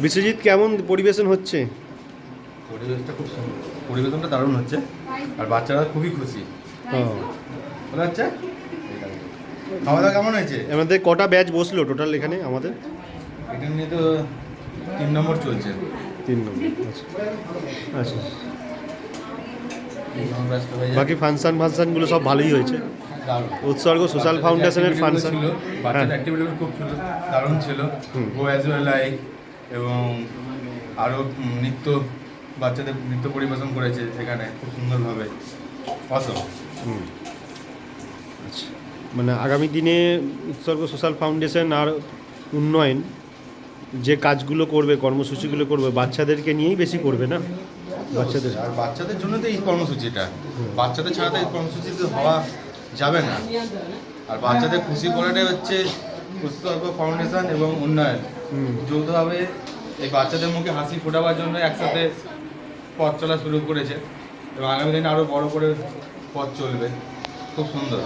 বিশ্বজিৎ, কেমন পরিবেশন হচ্ছে? পরিবেশটা খুব সুন্দর, পরিবেশনটা দারুণ হচ্ছে, আর বাচ্চারা খুবই খুশি। ভালো হচ্ছে। খাওয়া দাওয়া কেমন হয়েছে? আমাদের কটা ব্যাচ বসলো টোটাল এখানে? আমাদের এটা নিয়ে তো 3 নম্বর চলছে। 3 নম্বর। আচ্ছা, বাকি বাকি ফাংশনগুলো সব ভালোই হয়েছে। উৎসর্গ সোশ্যাল ফাউন্ডেশনের ফাংশন ছিল, বাচ্চাদের অ্যাক্টিভিটিগুলো খুব ছিল, দারুণ ছিল। গো অ্যাজ ওয়েল লাইক, এবং আরও নৃত্য, বাচ্চাদের নৃত্য পরিবেশন করেছে এখানে খুব সুন্দরভাবে। অসম। আচ্ছা, মানে আগামী দিনে উৎসর্গ সোশ্যাল ফাউন্ডেশন আর উন্নয়ন যে কাজগুলো করবে, কর্মসূচিগুলো করবে, বাচ্চাদেরকে নিয়েই বেশি করবে না? বাচ্চাদের, আর বাচ্চাদের জন্য তো এই কর্মসূচিটা, বাচ্চাদের ছাড়া তো এই কর্মসূচি তো হওয়া যাবে না। আর বাচ্চাদের খুশি করাটাই হচ্ছে উৎসর্গ ফাউন্ডেশন এবং উন্নয়ন যৌথভাবে এই বাচ্চাদের মুখে হাসি ফোটাবার জন্য একসাথে পথ চলা শুরু করেছে, এবং আগামী দিনে আরও বড় করে পথ চলবে। খুব সুন্দর।